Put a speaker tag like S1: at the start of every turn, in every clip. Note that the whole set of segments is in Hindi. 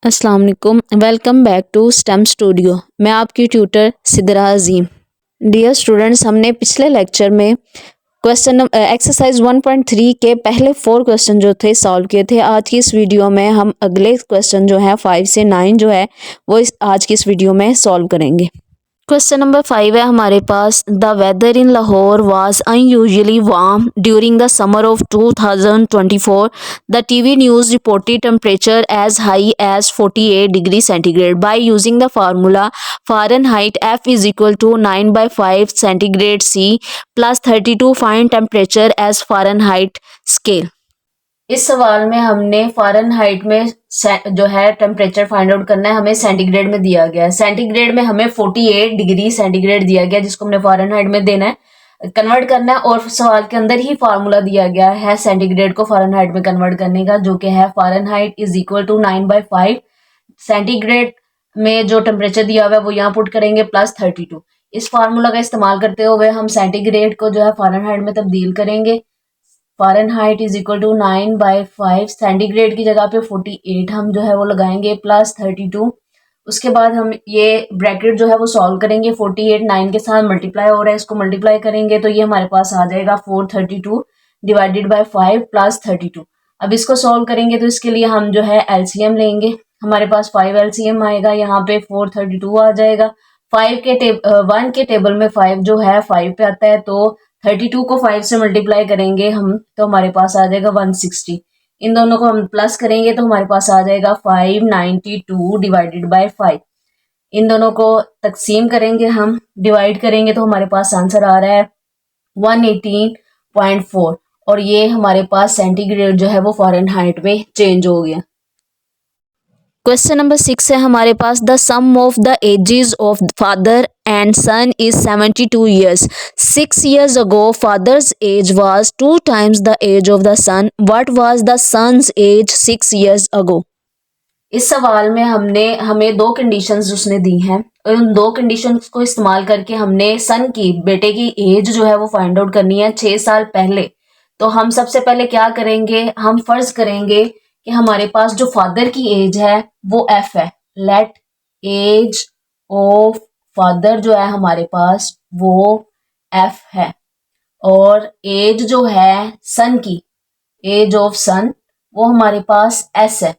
S1: अस्सलाम वालेकुम, welcome back to STEM studio. मैं आपकी tutor Sidra Azeem. Dear students, हमने पिछले लेक्चर में क्वेश्चन एक्सरसाइज 1.3 के पहले 4 क्वेश्चन जो थे सॉल्व किए थे। आज की इस वीडियो में हम अगले क्वेश्चन जो है 5 से 9 जो है वो आज की इस वीडियो में सॉल्व करेंगे। क्वेश्चन नंबर 5 है हमारे पास। The weather in Lahore was unusually warm during the summer of 2024। The TV news reported temperature as high as 48 degree centigrade by using the formula Fahrenheit F is equal to 9/5 centigrade C plus 32 find temperature as Fahrenheit scale. इस सवाल में हमने फ़ारेनहाइट में जो है टेम्परेचर फाइंड आउट करना है, हमें सेंटीग्रेड में दिया गया है। सेंटीग्रेड में हमें 48 डिग्री सेंटीग्रेड दिया गया जिसको हमने फ़ारेनहाइट में देना है, कन्वर्ट करना है। और सवाल के अंदर ही फार्मूला दिया गया है सेंटीग्रेड को फ़ारेनहाइट में कन्वर्ट करने का, जो कि है Fahrenheit is equal to 9/5 centigrade में जो टेम्परेचर दिया हुआ है वो यहाँ पुट करेंगे प्लस 32। इस फार्मूला का इस्तेमाल करते हुए हम सेंटीग्रेड को जो है फ़ारेनहाइट में तब्दील करेंगे। Fahrenheit is equal to 9/5 centigrade की जगह पे 48 हम जो है वो लगाएंगे प्लस 32। उसके बाद हम ये ब्रैकेट जो है वो सॉल्व करेंगे। 48 9 के साथ मल्टीप्लाई हो रहा है, इसको मल्टीप्लाई करेंगे तो ये हमारे पास आ जाएगा 432 डिवाइडेड बाय 5 प्लस 32। अब इसको सॉल्व करेंगे तो इसके लिए हम जो है एलसीएम लेंगे। हमारे पास 5 एलसीएम आएगा, यहाँ पे 432 आ जाएगा। 1 के टेबल में 5 जो है 5 पे आता है, तो 32 को 5 से मल्टीप्लाई करेंगे हम तो हमारे पास आ जाएगा 160। इन दोनों को हम प्लस करेंगे तो हमारे पास आ जाएगा 592 डिवाइडेड बाय 5। इन दोनों को तकसीम करेंगे, हम डिवाइड करेंगे तो हमारे पास आंसर आ रहा है 118.4 और ये हमारे पास सेंटीग्रेड जो है वो फ़ारेनहाइट में चेंज हो गया। क्वेश्चन नंबर 6 है हमारे पास। The sum of the ages of father and son is 72 years. 6 years ago father's age was 2 times the age of the son. What was the son's age 6 years ago? इस सवाल में हमें दो कंडीशंस उसने दी हैं और उन दो कंडीशंस को इस्तेमाल करके हमने सन की बेटे की एज जो है वो फाइंड आउट करनी है 6 साल पहले। तो हम सबसे पहले क्या करेंगे, हम फर्ज करेंगे कि हमारे पास जो फादर की एज है वो एफ है। लेट एज ऑफ फादर जो है हमारे पास वो एफ है और एज जो है सन की, एज ऑफ सन, वो हमारे पास एस है।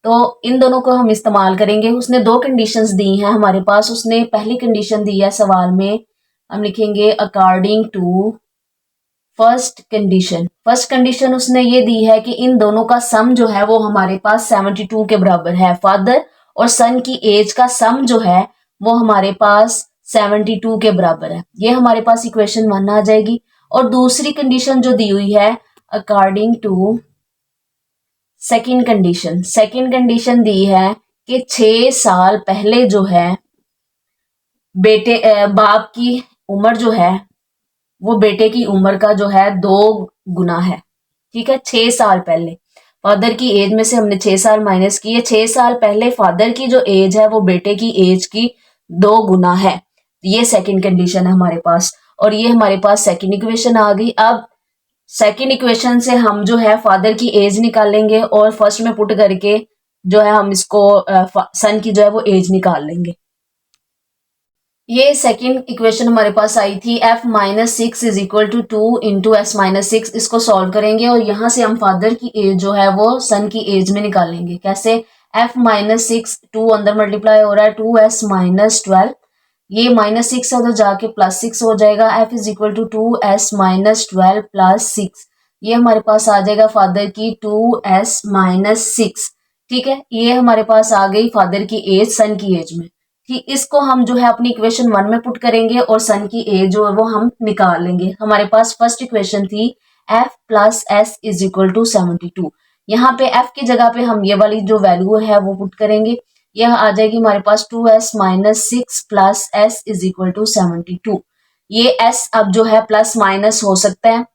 S1: तो इन दोनों को हम इस्तेमाल करेंगे। उसने दो कंडीशंस दी हैं हमारे पास। उसने पहली कंडीशन दी है सवाल में, हम लिखेंगे according to first condition. First condition उसने ये दी है कि इन दोनों का सम जो है वो हमारे पास 72 के बराबर है। फादर और सन की एज का सम जो है वो हमारे पास 72 के बराबर है। ये हमारे पास इक्वेशन 1 आ जाएगी। और दूसरी कंडीशन जो दी हुई है according to second condition, second condition दी है कि 6 साल पहले जो है बेटे बाप की उम्र जो है वो बेटे की उम्र का जो है 2 गुना है। ठीक है, 6 साल पहले फादर की एज में से हमने 6 साल माइनस किए। 6 साल पहले फादर की जो एज है वो बेटे की एज की 2 गुना है। ये सेकंड कंडीशन है हमारे पास और ये हमारे पास सेकंड इक्वेशन आ गई। अब सेकंड इक्वेशन से हम जो है फादर की एज निकालेंगे और फर्स्ट में पुट करके जो है हम इसको सन की जो है वो एज निकाल लेंगे। ये सेकंड इक्वेशन हमारे पास आई थी f minus 6 is equal to 2 into s minus 6। इसको सॉल्व करेंगे और यहाँ से हम फादर की एज जो है वो सन की एज में निकालेंगे। कैसे, f माइनस 6, 2 अंदर मल्टीप्लाई हो रहा है 2s माइनस 12, ये माइनस 6 है उधर जाके प्लस 6 हो जाएगा। f is equal to 2s minus 12 plus 6, ये हमारे पास आ जाएगा फादर की 2s माइनस 6। ठीक है, ये हमारे पास आ गई फादर की एज सन की एज में। ठीक, इसको हम जो है अपनी इक्वेशन 1 में पुट करेंगे और सन की एज जो है वो हम निकाल लेंगे। हमारे पास फर्स्ट इक्वेशन थी f plus s is equal to 72। यहाँ पे f की जगह पे हम ये वाली जो वैल्यू है वो पुट करेंगे। यह आ जाएगी हमारे पास 2s minus 6 plus s is equal to 72। ये s अब जो है प्लस माइनस हो सकता है।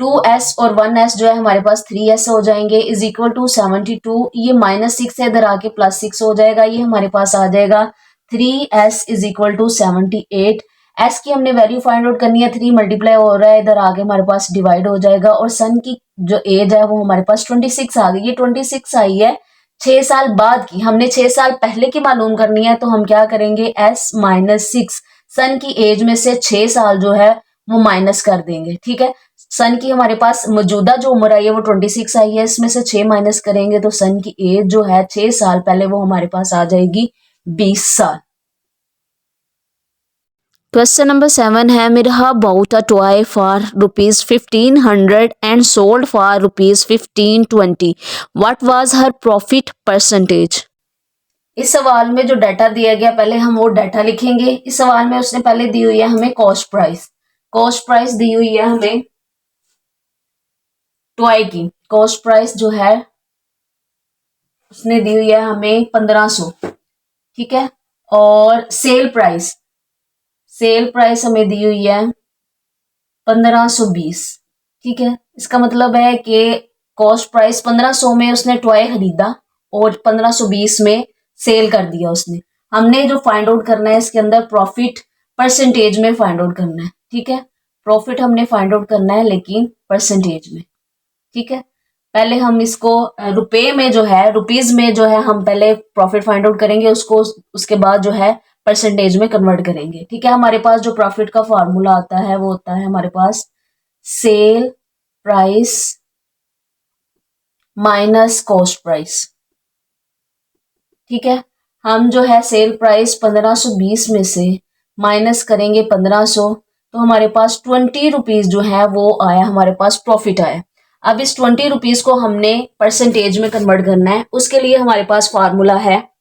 S1: 2s और 1s जो है हमारे पास 3s हो जाएंगे इज इक्वल टू 72। ये माइनस 6 है इधर आके प्लस 6 हो जाएगा। ये हमारे पास आ जाएगा 3s is equal to 78। s की हमने वैल्यू फाइंड आउट करनी है, 3 मल्टीप्लाई हो रहा है इधर आगे हमारे पास डिवाइड हो जाएगा और सन की जो एज है वो हमारे पास 26 आ गई। ये 26 आई है 6 साल बाद की, हमने 6 साल पहले की मालूम करनी है, तो हम क्या करेंगे, S-6, सन की एज में से 6 साल जो है वो माइनस कर देंगे। ठीक है, सन की हमारे पास मौजूदा जो उम्र आई है वो 26 आई है, इसमें से 6 माइनस करेंगे तो सन की एज जो है 6 साल पहले वो हमारे पास आ जाएगी 20 साल। क्वेश्चन नंबर 7 है, Mirha bought a toy for ₹1500 and sold for ₹1520. What was her profit percentage? इस सवाल में जो डाटा दिया गया, पहले हम वो डाटा लिखेंगे। इस सवाल में उसने पहले दी हुई है हमें कॉस्ट प्राइस, कॉस्ट प्राइस दी हुई है हमें टॉय की। कॉस्ट प्राइस जो है उसने दी हुई है हमें 1500। ठीक है, और सेल प्राइस, सेल प्राइस हमें दी हुई है 1520। ठीक है, इसका मतलब है कि कॉस्ट प्राइस 1500 में उसने टॉय खरीदा और 1520 में सेल कर दिया उसने। हमने जो फाइंड आउट करना है इसके अंदर प्रॉफिट परसेंटेज में फाइंड आउट करना है। ठीक है, प्रॉफिट हमने फाइंड आउट करना है लेकिन परसेंटेज में। ठीक है, पहले हम इसको रुपए में जो है, रुपीज में जो है हम पहले प्रॉफिट फाइंड आउट करेंगे, उसको उसके बाद जो है परसेंटेज में कन्वर्ट करेंगे। ठीक है, हमारे पास जो प्रॉफिट का फॉर्मूला आता है वो होता है हमारे पास sale price minus cost price. ठीक है, हम जो है सेल प्राइस 1520 में से माइनस करेंगे 1500, तो हमारे पास 20 रुपीज जो है वो आया, हमारे पास प्रॉफिट आया। अब इस 20 रुपीज को हमने परसेंटेज में कन्वर्ट करना है, उसके लिए हमारे पास फार्मूला है,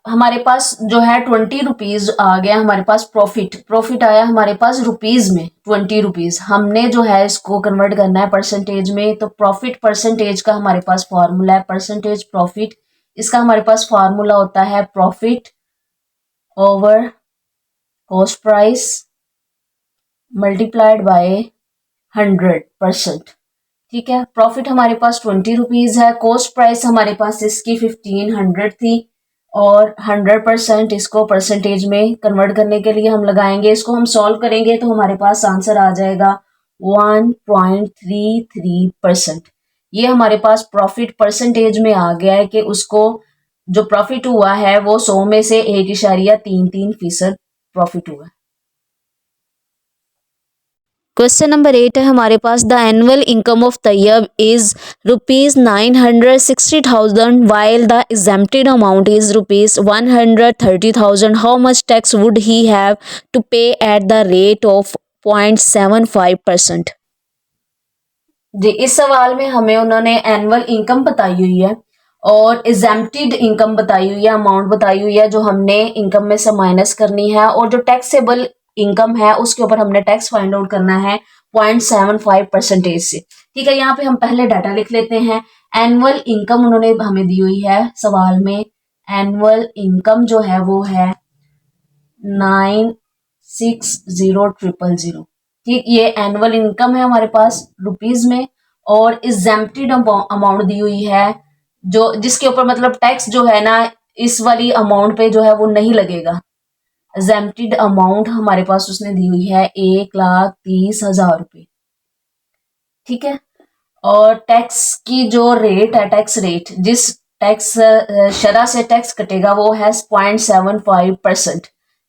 S1: हमारे पास जो है 20 रुपीज आ गया, हमारे पास प्रॉफिट, प्रॉफिट आया हमारे पास रुपीज में 20 रुपीज, हमने जो है इसको कन्वर्ट करना है परसेंटेज में। तो प्रॉफिट परसेंटेज का हमारे पास फार्मूला है परसेंटेज प्रॉफिट, इसका हमारे पास फार्मूला होता है profit over cost price multiplied by 100%। ठीक है, प्रॉफिट हमारे पास 20 रुपीज है, कॉस्ट प्राइस हमारे पास इसकी 1500 थी, और 100% इसको परसेंटेज में कन्वर्ट करने के लिए हम लगाएंगे। इसको हम सॉल्व करेंगे तो हमारे पास आंसर आ जाएगा 1.33%। ये हमारे पास प्रॉफिट परसेंटेज में आ गया है कि उसको जो प्रॉफिट हुआ है वो 100 में से 1.33% प्रॉफिट हुआ है। क्वेश्चन नंबर 8 है हमारे पास, the annual income of Tayyab is ₹960,000 while the exempted amount is ₹130,000. How much tax would he have to pay at the rate of 0.75%? जी, इस सवाल में हमें उन्होंने एनुअल इनकम बताई हुई है और एग्जेम्प्टेड इनकम बताई हुई है, अमाउंट बताई हुई है जो हमने इनकम में से माइनस करनी है, और जो टैक्सेबल इनकम है उसके ऊपर हमने टैक्स फाइंड आउट करना है 0.75% से। ठीक है, यहाँ पे हम पहले डाटा लिख लेते हैं। एनुअल इनकम उन्होंने हमें दी हुई है सवाल में, एनुअल इनकम जो है वो है 960,000। ठीक, ये एनुअल इनकम है हमारे पास रुपीज में, और एग्जेम्प्टेड अमाउंट दी हुई है जो जिसके ऊपर मतलब टैक्स जो है ना इस वाली अमाउंट पे जो है वो नहीं लगेगा। एग्जेम्प्टेड अमाउंट हमारे पास उसने दी हुई है 1,30,000 रुपये। ठीक है, और टैक्स की जो रेट है, टैक्स रेट जिस टैक्स शरह से टैक्स कटेगा वो है 0.75%।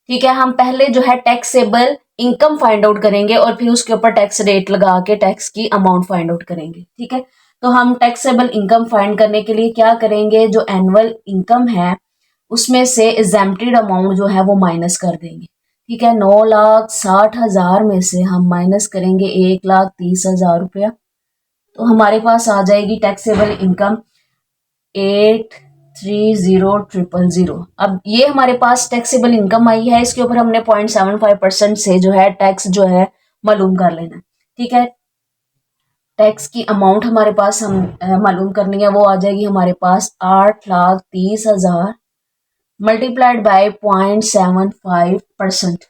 S1: ठीक है, हम पहले जो है टैक्सेबल इनकम फाइंड आउट करेंगे और फिर उसके ऊपर टैक्स रेट लगा के टैक्स की अमाउंट फाइंड आउट करेंगे। ठीक है, तो हम टैक्सेबल इनकम फाइंड करने के लिए क्या करेंगे, जो एनुअल इनकम है उसमें से एग्जेम्प्टेड अमाउंट जो है वो माइनस कर देंगे। ठीक है, 9,60,000 में से हम माइनस करेंगे 1,30,000 रुपया, तो हमारे पास आ जाएगी टैक्सेबल इनकम 830,000। अब ये हमारे पास टैक्सेबल इनकम आई है, इसके ऊपर हमने 0.75% से जो है टैक्स जो है मालूम कर लेना। ठीक है, टैक्स की अमाउंट हमारे पास हम मालूम करनी है, वो आ जाएगी हमारे पास 8,30,000 मल्टीप्लाइड बाय 0.75%।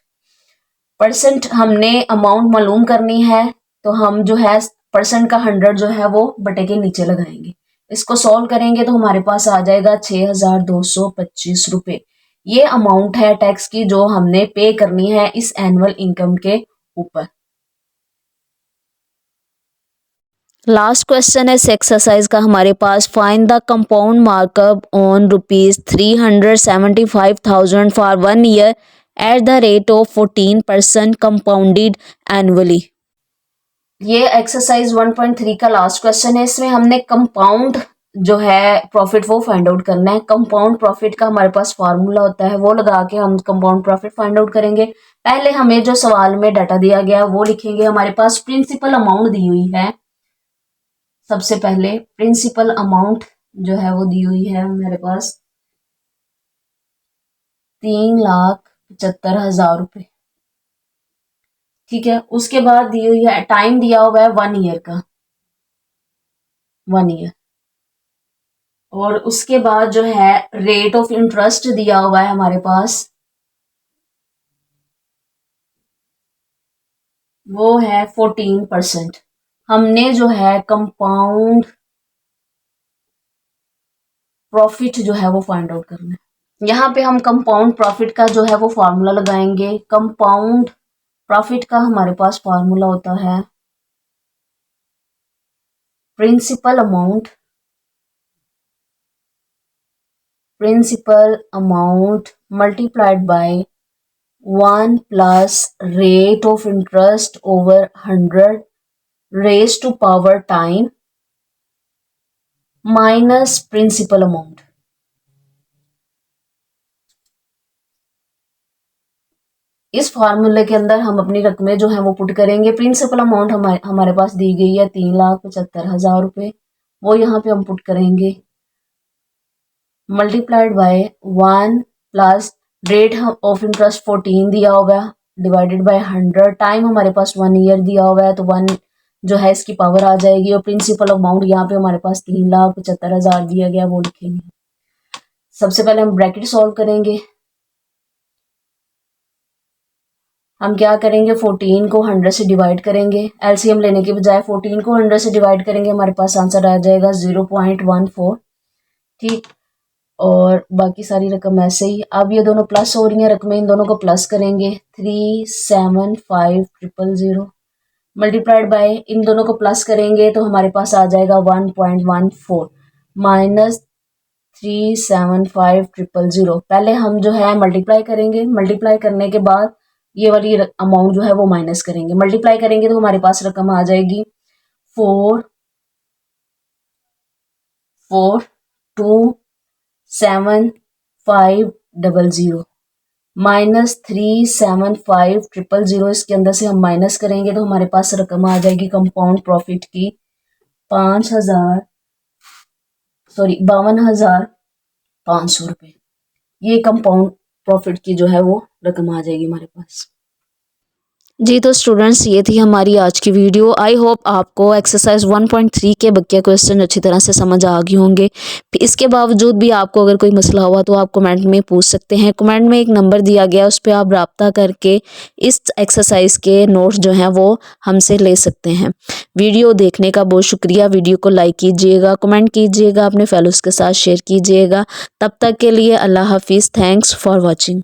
S1: परसेंट हमने अमाउंट मालूम करनी है, तो हम जो है परसेंट का 100 जो है वो बटे के नीचे लगाएंगे। इसको सॉल्व करेंगे तो हमारे पास आ जाएगा 6,225 रुपए। ये अमाउंट है टैक्स की जो हमने पे करनी है इस एनुअल इनकम के ऊपर। लास्ट क्वेश्चन है इस एक्सरसाइज का हमारे पास, find the compound markup on ₹375,000 for 1 year at the rate of 14% compounded annually. ये एक्सरसाइज 1.3 का लास्ट क्वेश्चन है। इसमें हमने कंपाउंड जो है प्रॉफिट वो फाइंड आउट करना है। कंपाउंड प्रॉफिट का हमारे पास फार्मूला होता है, वो लगा के हम कंपाउंड प्रॉफिट फाइंड आउट करेंगे। पहले हमें जो सवाल में डाटा दिया गया वो लिखेंगे। हमारे पास प्रिंसिपल अमाउंट दी हुई है। सबसे पहले प्रिंसिपल अमाउंट जो है वो दी हुई है मेरे पास 3,75,000 रुपये। ठीक है, उसके बाद दी हुई है, टाइम दिया हुआ है 1 ईयर का, 1 ईयर। और उसके बाद जो है रेट ऑफ इंटरेस्ट दिया हुआ है हमारे पास, वो है 14%। हमने जो है कंपाउंड प्रॉफिट जो है वो फाइंड आउट करना है। यहाँ पे हम कंपाउंड प्रॉफिट का जो है वो फार्मूला लगाएंगे। कंपाउंड प्रॉफिट का हमारे पास फार्मूला होता है principal amount multiplied by 1 plus rate of interest over 100 raise to power time minus principal amount. इस फार्मूले के अंदर हम अपनी रकमें जो है वो पुट करेंगे। प्रिंसिपल अमाउंट हमारे पास दी गई है 3,75,000 रुपये, वो यहाँ पे हम पुट करेंगे। Multiplied by 1 plus rate of interest 14 दिया होगा डिवाइडेड बाय 100, टाइम हमारे पास 1 ईयर दिया हुआ है तो 1 जो है इसकी पावर आ जाएगी। और प्रिंसिपल अमाउंट यहाँ पे हमारे पास 3,75,000 दिया गया, वो लिखेंगे। सबसे पहले हम ब्रैकेट सॉल्व करेंगे। हम क्या करेंगे, 14 को 100 से डिवाइड करेंगे। एलसीएम लेने के बजाय 14 को 100 से डिवाइड करेंगे, हमारे पास आंसर आ जाएगा 0.14। ठीक, और बाकी सारी रकम ऐसे ही। अब ये दोनों प्लस हो रही हैं रकमें, इन दोनों को प्लस करेंगे। 3,75,000 मल्टीप्लाइड बाय, इन दोनों को प्लस करेंगे तो हमारे पास आ जाएगा 1.14 माइनस 3,75,000। पहले हम जो है मल्टीप्लाई करेंगे, मल्टीप्लाई करने के बाद ये वाली अमाउंट जो है वो माइनस करेंगे। मल्टीप्लाई करेंगे तो हमारे पास रकम आ जाएगी 4,2,7,5,000 माइनस 3,75,000। इसके अंदर से हम माइनस करेंगे तो हमारे पास रकम आ जाएगी कंपाउंड प्रॉफिट की 52,500 रुपये। ये कंपाउंड प्रॉफिट की जो है वो रकम आ जाएगी हमारे पास। जी तो स्टूडेंट्स, ये थी हमारी आज की वीडियो। आई होप आपको एक्सरसाइज 1.3 के बकिया क्वेश्चन अच्छी तरह से समझ आ गए होंगे। इसके बावजूद भी आपको अगर कोई मसला हुआ तो आप कमेंट में पूछ सकते हैं। कमेंट में एक नंबर दिया गया, उस पर आप रब्ता करके इस एक्सरसाइज के नोट्स जो हैं वो हमसे ले सकते हैं। वीडियो देखने का बहुत शुक्रिया। वीडियो को लाइक कीजिएगा, कमेंट कीजिएगा, अपने फेलोज के साथ शेयर कीजिएगा। तब तक के लिए अल्लाह हाफिज़। Thanks for watching.